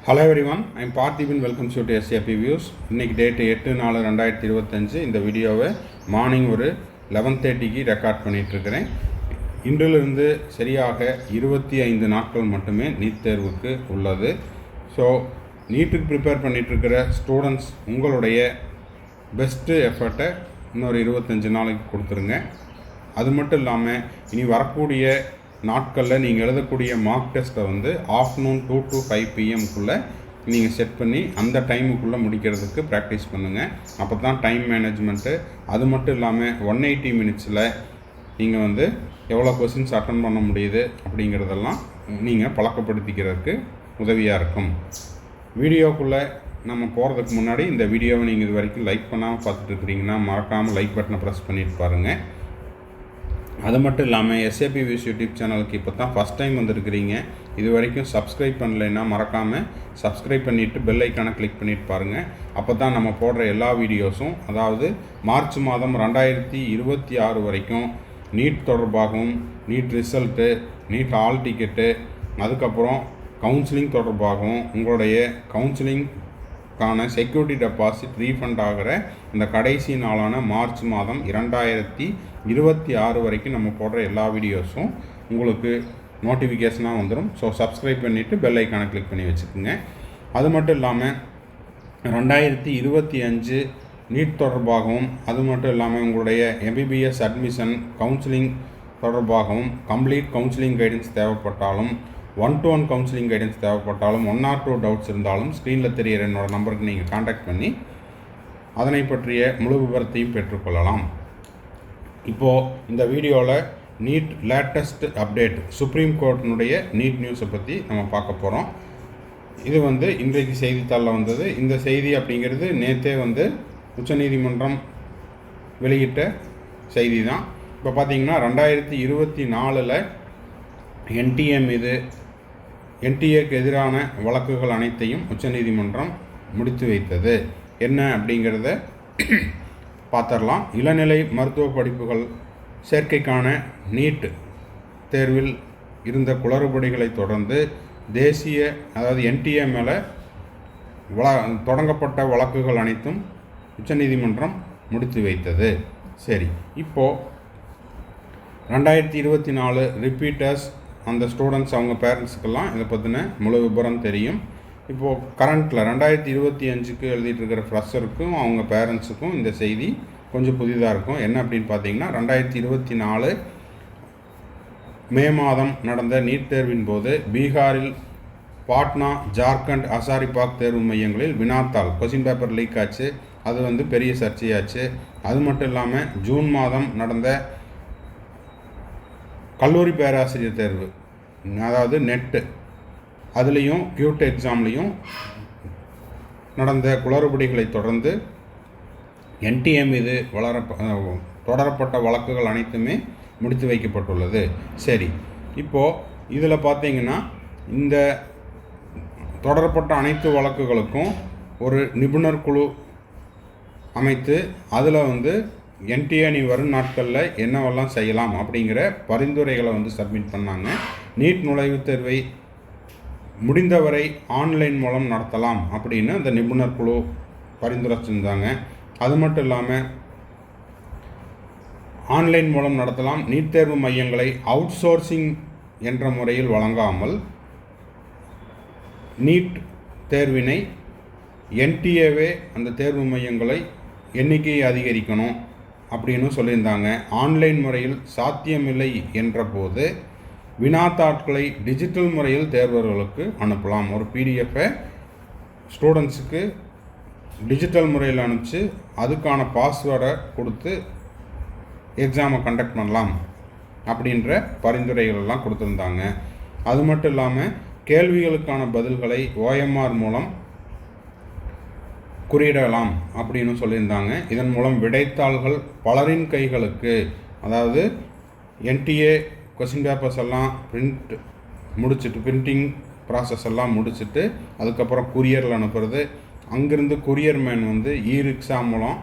Hello everyone, I am Parthiban. Welcome to SAP Views. இன்னைக்கு date 8/4/2025. இந்த வீடியோவை morning ஒரு 11:30க்கு ரெக்கார்ட் பண்ணிகிட்ருக்கிறேன். இன்றிலிருந்து சரியாக 25 நாட்கள் மட்டுமே நீட் தேர்வுக்கு உள்ளது. ஸோ நீட்டுக்கு ப்ரிப்பேர் பண்ணிகிட்ருக்கிற ஸ்டூடெண்ட்ஸ் உங்களுடைய பெஸ்ட்டு எஃபர்ட்டை இன்னொரு 25 நாளைக்கு கொடுத்துருங்க. அது மட்டும் இல்லாமல் இனி வரக்கூடிய நாட்களில் நீங்கள் எழுதக்கூடிய மார்க் டெஸ்ட்டை வந்து ஆஃப்டர்நூன் 2 to 5 PM நீங்கள் செட் பண்ணி அந்த டைமுக்குள்ளே முடிக்கிறதுக்கு ப்ராக்டிஸ் பண்ணுங்கள். அப்போ தான் டைம் மேனேஜ்மெண்ட்டு, அது மட்டும் இல்லாமல் 180 minutesல நீங்கள் வந்து எவ்வளோ கொஸ்டின்ஸ் அட்டன் பண்ண முடியுது அப்படிங்கிறதெல்லாம் நீங்கள் பழக்கப்படுத்திக்கிறதுக்கு உதவியாக இருக்கும். வீடியோக்குள்ளே நம்ம போகிறதுக்கு முன்னாடி இந்த வீடியோவை நீங்கள் இது வரைக்கும் லைக் பண்ணாமல் பார்த்துட்ருக்கிறீங்கன்னா மறக்காமல் லைக் பட்டனை ப்ரெஸ் பண்ணிட்டு பாருங்கள். அது மட்டும் இல்லாமல் SAP Views யூடியூப் சேனலுக்கு இப்போ தான் ஃபஸ்ட் டைம் வந்துருக்கிறீங்க. இது வரைக்கும் சப்ஸ்கிரைப் பண்ணலைன்னா மறக்காமல் சப்ஸ்கிரைப் பண்ணிவிட்டு பெல் ஐக்கானை கிளிக் பண்ணிட்டு பாருங்கள். அப்போ தான் நம்ம போடுற எல்லா வீடியோஸும், அதாவது மார்ச் மாதம் 2026 வரைக்கும் நீட் தொடர்பாகவும், NEET result, NEET hall ticket, அதுக்கப்புறம் கவுன்சிலிங் தொடர்பாகவும், உங்களுடைய கவுன்சிலிங்கான செக்யூரிட்டி டெபாசிட் ரீஃபண்ட் ஆகிற இந்த கடைசி நாளான மார்ச் மாதம் 2026 வரைக்கும் நம்ம போடுற எல்லா வீடியோஸும் உங்களுக்கு நோட்டிஃபிகேஷனாக வந்துடும். ஸோ சப்ஸ்கிரைப் பண்ணிவிட்டு பெல் ஐக்கானை கிளிக் பண்ணி வச்சுக்கோங்க. அது மட்டும் இல்லாமல் 2025 நீட் தொடர்பாகவும், அது மட்டும் இல்லாமல் உங்களுடைய MBBS அட்மிஷன் கவுன்சிலிங் தொடர்பாகவும் கம்ப்ளீட் கவுன்சிலிங் கைடன்ஸ் தேவைப்பட்டாலும், 1-to-1 கவுன்சிலிங் கைடன்ஸ் தேவைப்பட்டாலும், 1 or 2 டவுட்ஸ் இருந்தாலும் ஸ்க்ரீனில் தெரிகிற என்னோடய நம்பருக்கு நீங்கள் காண்டாக்ட் பண்ணி அதனை பற்றிய முழு விவரத்தையும் பெற்றுக்கொள்ளலாம். இப்போது இந்த வீடியோவில் நீட் லேட்டஸ்ட் அப்டேட், சுப்ரீம் கோர்ட்டினுடைய நீட் நியூஸை பற்றி நம்ம பார்க்க போகிறோம். இது வந்து இன்றைக்கு செய்தித்தாளில் வந்தது. இந்த செய்தி அப்படிங்கிறது நேற்றே வந்து உச்சநீதிமன்றம் வெளியிட்ட செய்தி தான். இப்போ பார்த்திங்கன்னா 2024 NTA மீது NTAக்கு எதிரான வழக்குகள் அனைத்தையும் உச்சநீதிமன்றம் முடித்து வைத்தது. என்ன அப்படிங்கிறத பார்த்துடலாம். இளநிலை மருத்துவ படிப்புகள் சேர்க்கைக்கான நீட் தேர்வில் இருந்த குளறுபடிகளை தொடர்ந்து தேசிய, அதாவது NTA மேலே தொடங்கப்பட்ட வழக்குகள் அனைத்தும் உச்சநீதிமன்றம் முடித்து வைத்தது. சரி, இப்போது 2024 ரிப்பீட்டர்ஸ், அந்த ஸ்டூடெண்ட்ஸ் அவங்க பேரண்ட்ஸுக்கெல்லாம் இதை பற்றின முழு விபரம் தெரியும். இப்போது கரண்ட்டில் 2025க்கு எழுதிட்டு இருக்கிற ஃப்ரெஷருக்கும் அவங்க பேரண்ட்ஸுக்கும் இந்த செய்தி கொஞ்சம் புதிதாக இருக்கும். என்ன அப்படின்னு பார்த்தீங்கன்னா, 2024 மே மாதம் நடந்த நீட் தேர்வின் போது பீகாரில் பாட்னா, ஜார்க்கண்ட், ஹசாரிபாக் தேர்வு மையங்களில் வினாத்தாள் கொஸ்டின் பேப்பர் லீக் ஆச்சு. அது வந்து பெரிய சர்ச்சையாச்சு. அது மட்டும் இல்லாமல் ஜூன் மாதம் நடந்த கல்லூரி பேராசிரியர் தேர்வு, அதாவது நெட்டு, அதுலேயும் கியூட் எக்ஸாம்லேயும் நடந்த குளறுபடிகளை தொடர்ந்து NTA மீது தொடரப்பட்ட வழக்குகள் அனைத்துமே முடித்து வைக்கப்பட்டுள்ளது. சரி, இப்போது இதில் பார்த்தீங்கன்னா இந்த தொடரப்பட்ட அனைத்து வழக்குகளுக்கும் ஒரு நிபுணர் குழு அமைத்து அதில் வந்து NTA நீ வரும் நாட்களில் என்னவெல்லாம் செய்யலாம் அப்படிங்கிற பரிந்துரைகளை வந்து சப்மிட் பண்ணாங்க. நீட் நுழைவுத் தேர்வை முடிந்தவரை ஆன்லைன் மூலம் நடத்தலாம் அப்படின்னு அந்த நிபுணர் குழு பரிந்துரை செஞ்சாங்க. அது மட்டும் இல்லாமல் ஆன்லைன் மூலம் நடத்தலாம், நீட் தேர்வு மையங்களை அவுட் சோர்சிங் என்ற முறையில் வழங்காமல் நீட் தேர்வினை NTAவே அந்த தேர்வு மையங்களை எண்ணிக்கையை அதிகரிக்கணும் அப்படின்னு சொல்லியிருந்தாங்க. ஆன்லைன் முறையில் சாத்தியமில்லை என்ற போது வினாத்தாட்களை டிஜிட்டல் முறையில் தேர்வர்களுக்கு அனுப்பலாம். ஒரு PDF-ஐ ஸ்டூடெண்ட்ஸுக்கு டிஜிட்டல் முறையில் அனுப்பிச்சு அதுக்கான பாஸ்வேர்டை கொடுத்து எக்ஸாமை கண்டக்ட் பண்ணலாம் அப்படின்ற பரிந்துரைகளெல்லாம் கொடுத்துருந்தாங்க. அது மட்டும் இல்லாமல் கேள்விகளுக்கான பதில்களை OMR மூலம் குறியிடலாம் அப்படின்னு சொல்லியிருந்தாங்க. இதன் மூலம் விடைத்தாள்கள் பலரின் கைகளுக்கு, அதாவது NTA கொஸ்டின் பேப்பர்ஸ் எல்லாம் பிரிண்டிங் ப்ராசஸ் எல்லாம் முடிச்சுட்டு அதுக்கப்புறம் கொரியரில் அனுப்புறது, அங்கேருந்து கொரியர் மேன் வந்து ரிக்ஷா மூலம்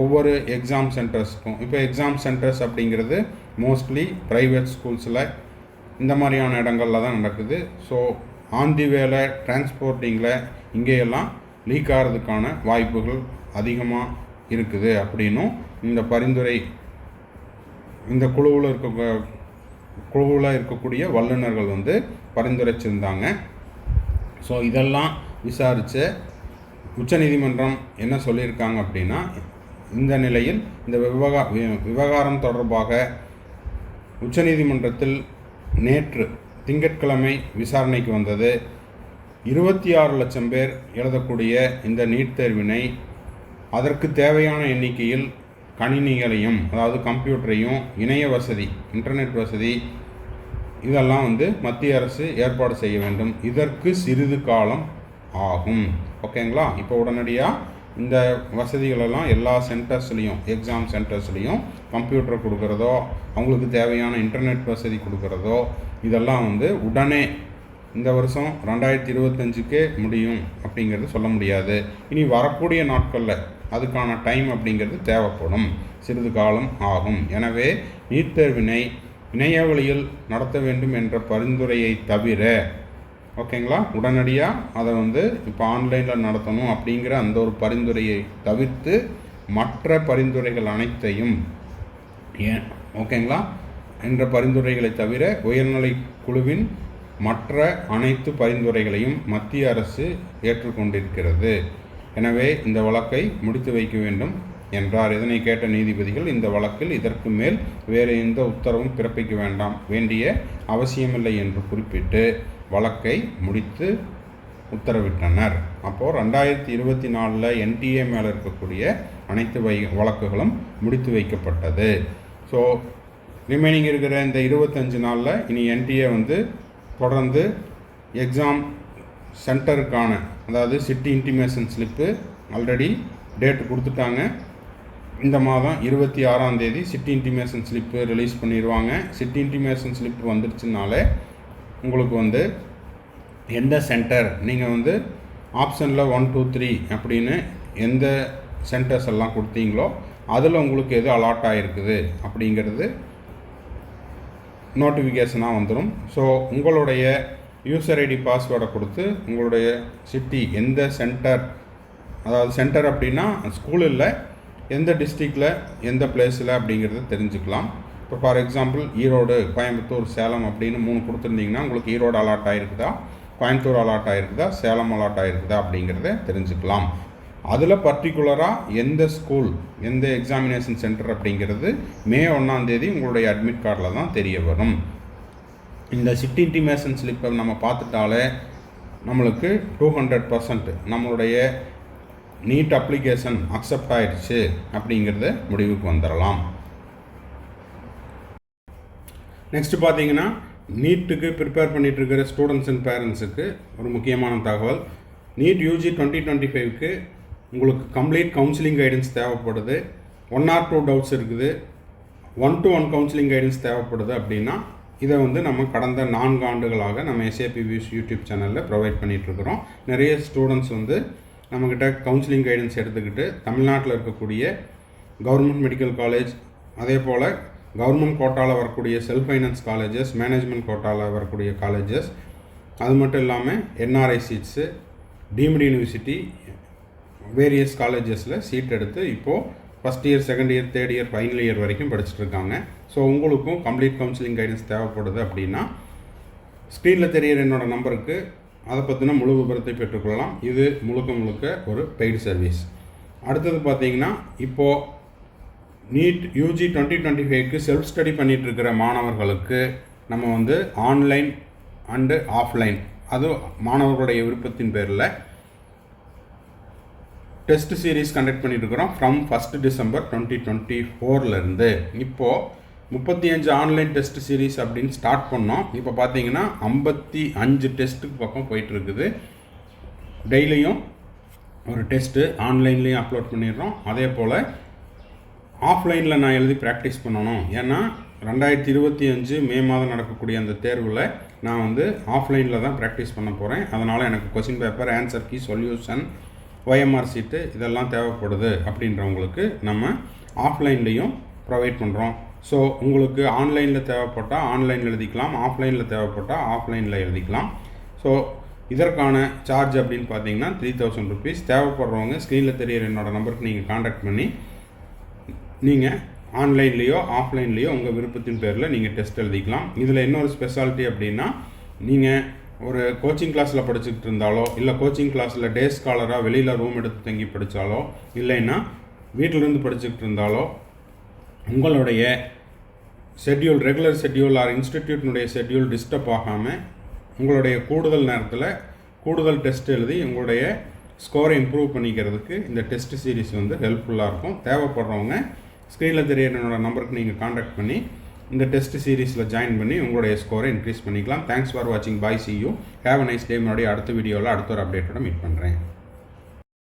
ஒவ்வொரு எக்ஸாம் சென்டர்ஸுக்கும், இப்போ எக்ஸாம் சென்டர்ஸ் அப்படிங்கிறது மோஸ்ட்லி ப்ரைவேட் ஸ்கூல்ஸில் இந்த மாதிரியான இடங்களில் தான் நடக்குது. ஸோ ஆன் தி வேலை டிரான்ஸ்போர்ட்டிங்கில் இங்கேயெல்லாம் லீக் ஆகிறதுக்கான வாய்ப்புகள் அதிகமாக இருக்குது அப்படின்னும் இந்த பரிந்துரை இந்த குழுவில் இருக்கக்கூடிய வல்லுநர்கள் வந்து பரிந்துரைச்சிருந்தாங்க. ஸோ இதெல்லாம் விசாரித்த உச்சநீதிமன்றம் என்ன சொல்லியிருக்காங்க அப்படின்னா, இந்த நிலையில் இந்த விவகாரம் தொடர்பாக உச்சநீதிமன்றத்தில் நேற்று திங்கட்கிழமை விசாரணைக்கு வந்தது. 26 லட்சம் பேர் எழுதக்கூடிய இந்த நீட் தேர்வினை அதற்கு தேவையான எண்ணிக்கையில் கணினிகளையும், அதாவது கம்ப்யூட்டரையும், இணைய வசதி, இன்டர்நெட் வசதி இதெல்லாம் வந்து மத்திய அரசு ஏற்பாடு செய்ய வேண்டும். இதற்கு சிறிது காலம் ஆகும். ஓகேங்களா? இப்போ உடனடியாக இந்த வசதிகளெல்லாம் எல்லா சென்டர்ஸ்லேயும், எக்ஸாம் சென்டர்ஸ்லேயும் கம்ப்யூட்டர் கொடுக்குறதோ, அவங்களுக்கு தேவையான இன்டர்நெட் வசதி கொடுக்குறதோ இதெல்லாம் வந்து உடனே இந்த வருஷம் 2025க்கே முடியும் அப்படிங்கிறது சொல்ல முடியாது. இனி வரக்கூடிய நாட்களில் அதுக்கான டைம் அப்படிங்கிறது தேவைப்படும், சிறிது காலம் ஆகும். எனவே நீட் தேர்வினை இணைய வழியில் நடத்த வேண்டும் என்ற பரிந்துரையை தவிர, ஓகேங்களா, உடனடியாக அதை வந்து இப்போ ஆன்லைனில் நடத்தணும் அப்படிங்கிற அந்த ஒரு பரிந்துரையை தவிர்த்து மற்ற பரிந்துரைகள் அனைத்தையும் ஓகேங்களா என்ற பரிந்துரைகளை தவிர உயர்நிலை குழுவின் மற்ற அனைத்து பரிந்துரைகளையும் மத்திய அரசு ஏற்றுக்கொண்டிருக்கிறது. எனவே இந்த வழக்கை முடித்து வைக்க வேண்டும் என்றார். இதனை கேட்ட நீதிபதிகள் இந்த வழக்கில் இதற்கு மேல் வேறு எந்த உத்தரவும் பிறப்பிக்க வேண்டிய அவசியமில்லை என்று குறிப்பிட்டு வழக்கை முடித்து உத்தரவிட்டனர். அப்போது 2024 NTA மேலே இருக்கக்கூடிய அனைத்து வழக்குகளும் முடித்து வைக்கப்பட்டது. ஸோ ரிமைனிங் இருக்கிற இந்த 25 நாளில் இனி NTA வந்து தொடர்ந்து எக்ஸாம் சென்டருக்கான, அதாவது city intimation slip already date கொடுத்துட்டாங்க. இந்த மாதம் 26ஆம் தேதி சிட்டி இன்டிமேஷன் ஸ்லிப்பு ரிலீஸ் பண்ணிடுவாங்க. சிட்டி இன்டிமேஷன் ஸ்லிப்பு வந்துடுச்சுனாலே உங்களுக்கு வந்து எந்த சென்டர் நீங்கள் வந்து ஆப்ஷனில் 1, 2, 3 அப்படின்னு எந்த சென்டர்ஸ் எல்லாம் கொடுத்தீங்களோ அதில் உங்களுக்கு எது அலாட் ஆகிருக்குது அப்படிங்கிறது நோட்டிஃபிகேஷனாக வந்துடும். ஸோ உங்களுடைய யூசர் ஐடி பாஸ்வேர்டை கொடுத்து உங்களுடைய சிட்டி எந்த சென்டர், அதாவது சென்டர் அப்படின்னா ஸ்கூல் இல்லை, எந்த டிஸ்ட்ரிக்டில் எந்த பிளேஸில் அப்படிங்கிறத தெரிஞ்சுக்கலாம். இப்போ ஃபார் எக்ஸாம்பிள் ஈரோடு, கோயம்புத்தூர், சேலம் அப்படின்னு 3 கொடுத்துருந்தீங்கன்னா உங்களுக்கு ஈரோடு அலாட் ஆகிருக்குதா, கோயம்புத்தூர் அலாட் ஆகிருக்குதா, சேலம் அலாட் ஆகிருக்குதா அப்படிங்கிறத தெரிஞ்சுக்கலாம். அதில் பர்டிகுலராக எந்த ஸ்கூல், எந்த எக்ஸாமினேஷன் சென்டர் அப்படிங்கிறது மே 1ஆம் தேதி உங்களுடைய அட்மிட் கார்டில் தான் தெரிய வரும். இந்த சிட்டி இன்டிமேஷன் ஸ்லிப்பை நம்ம பார்த்துட்டாலே நம்மளுக்கு 200% நம்மளுடைய நீட் அப்ளிகேஷன் அக்செப்ட் ஆயிடுச்சு அப்படிங்கிறத முடிவுக்கு வந்துடலாம். நெக்ஸ்ட்டு பார்த்தீங்கன்னா, நீட்டுக்கு ப்ரிப்பேர் பண்ணிகிட்டு இருக்கிற ஸ்டூடெண்ட்ஸ் அண்ட் பேரண்ட்ஸுக்கு ஒரு முக்கியமான தகவல். நீட் UG 2025க்கு உங்களுக்கு கம்ப்ளீட் கவுன்சிலிங் கைடன்ஸ் தேவைப்படுது. 1 or 2 டவுட்ஸ் இருக்குது, 1-to-1 கவுன்சிலிங் கைடன்ஸ் தேவைப்படுது அப்படின்னா இதை வந்து நம்ம கடந்த 4 ஆண்டுகளாக நம்ம SAP Views யூடியூப் சேனலில் ப்ரொவைட் பண்ணிகிட்ருக்குறோம். நிறைய ஸ்டூடெண்ட்ஸ் வந்து நம்மக்கிட்ட கவுன்சிலிங் கைடன்ஸ் எடுத்துக்கிட்டு தமிழ்நாட்டில் இருக்கக்கூடிய கவர்மெண்ட் மெடிக்கல் காலேஜ், அதே போல் கவர்மெண்ட் கோட்டாவில் வரக்கூடிய செல்ஃப் ஃபைனான்ஸ் காலேஜஸ், மேனேஜ்மெண்ட் கோட்டாவில் வரக்கூடிய காலேஜஸ், அது மட்டும் இல்லாமல் NRI seats, deemed university, various காலேஜஸில் சீட் எடுத்து இப்போது first year, second year, third year, final year வரைக்கும் படிச்சுட்டு இருக்காங்க. ஸோ உங்களுக்கும் கம்ப்ளீட் கவுன்சிலிங் கைடன்ஸ் தேவைப்படுது அப்படின்னா ஸ்க்ரீனில் தெரிகிற என்னோட நம்பருக்கு அதை பற்றின முழு விபரத்தை பெற்றுக்கொள்ளலாம். இது முழுக்க ஒரு பெய்டு சர்வீஸ். அடுத்தது பார்த்தீங்கன்னா, இப்போது நீட் UG 2025க்கு செல்ஃப் ஸ்டடி பண்ணிகிட்டு இருக்கிற மாணவர்களுக்கு நம்ம வந்து ஆன்லைன் அண்டு ஆஃப்லைன், அதுவும் மாணவர்களுடைய விருப்பத்தின் பேரில் டெஸ்ட் சீரீஸ் கண்டக்ட் பண்ணிட்டு இருக்கிறோம். ஃப்ரம் 1 December 2024 இப்போது 35 ஆன்லைன் டெஸ்ட் சீரீஸ் அப்படின்னு ஸ்டார்ட் பண்ணோம். இப்போ பார்த்தீங்கன்னா 55 டெஸ்ட்டுக்கு பக்கம் போயிட்டுருக்குது. டெய்லியும் ஒரு டெஸ்ட்டு ஆன்லைன்லேயும் அப்லோட் பண்ணிடுறோம். அதே போல் ஆஃப்லைனில் நான் எழுதி ப்ராக்டிஸ் பண்ணணும். ஏன்னா 2025 மே மாதம் நடக்கக்கூடிய அந்த தேர்வில் நான் வந்து ஆஃப்லைனில் தான் ப்ராக்டிஸ் பண்ண போகிறேன். அதனால் எனக்கு question paper, answer key, solution, OMR sheet இதெல்லாம் தேவைப்படுது அப்படின்றவங்களுக்கு நம்ம ஆஃப்லைன்லேயும் ப்ரொவைட் பண்ணுறோம். ஸோ உங்களுக்கு ஆன்லைனில் தேவைப்பட்டால் ஆன்லைனில் எழுதிக்கலாம், ஆஃப்லைனில் தேவைப்பட்டால் ஆஃப்லைனில் எழுதிக்கலாம். ஸோ இதற்கான சார்ஜ் அப்படின்னு பார்த்தீங்கன்னா 3000 ருபீஸ். தேவைப்படுறவங்க ஸ்க்ரீனில் தெரியிற என்னோடய நம்பருக்கு நீங்கள் காண்டாக்ட் பண்ணி நீங்கள் ஆன்லைன்லேயோ ஆஃப்லைன்லேயோ உங்கள் விருப்பத்தின் பேரில் நீங்கள் டெஸ்ட் எழுதிக்கலாம். இதில் இன்னொரு ஸ்பெஷாலிட்டி அப்படின்னா, நீங்கள் ஒரு கோச்சிங் கிளாஸில் படிச்சுக்கிட்டு இருந்தாலோ, இல்லை கோச்சிங் கிளாஸில் டே ஸ்காலராக வெளியில் ரூம் எடுத்து தங்கி படித்தாலோ, இல்லைன்னா வீட்டிலேருந்து படிச்சுக்கிட்டு இருந்தாலோ, உங்களுடைய ஷெட்யூல், ரெகுலர் ஷெட்யூல் ஆர் இன்ஸ்டிடியூட்னுடைய ஷெட்யூல் டிஸ்டர்ப் ஆகாமல் உங்களுடைய கூடுதல் நேரத்தில் கூடுதல் டெஸ்ட் எழுதி உங்களுடைய ஸ்கோரை இம்ப்ரூவ் பண்ணிக்கிறதுக்கு இந்த டெஸ்ட் சீரீஸ் வந்து ஹெல்ப்ஃபுல்லாக இருக்கும். தேவைப்படுறவங்க ஸ்க்ரீனில் தெரிய என்னோட நம்பருக்கு நீங்கள் காண்டாக்ட் பண்ணி இந்த டெஸ்ட் சீரீஸில் ஜாயின் பண்ணி உங்களுடைய ஸ்கோரை இன்க்ரீஸ் பண்ணிக்கலாம். தேங்க்ஸ் ஃபார் வாட்சிங். Bye, see you, have a nice day. மறுபடியும் அடுத்த வீடியோவில் அடுத்த ஒரு அப்டேட்டோட மீட் பண்ணுறேன்.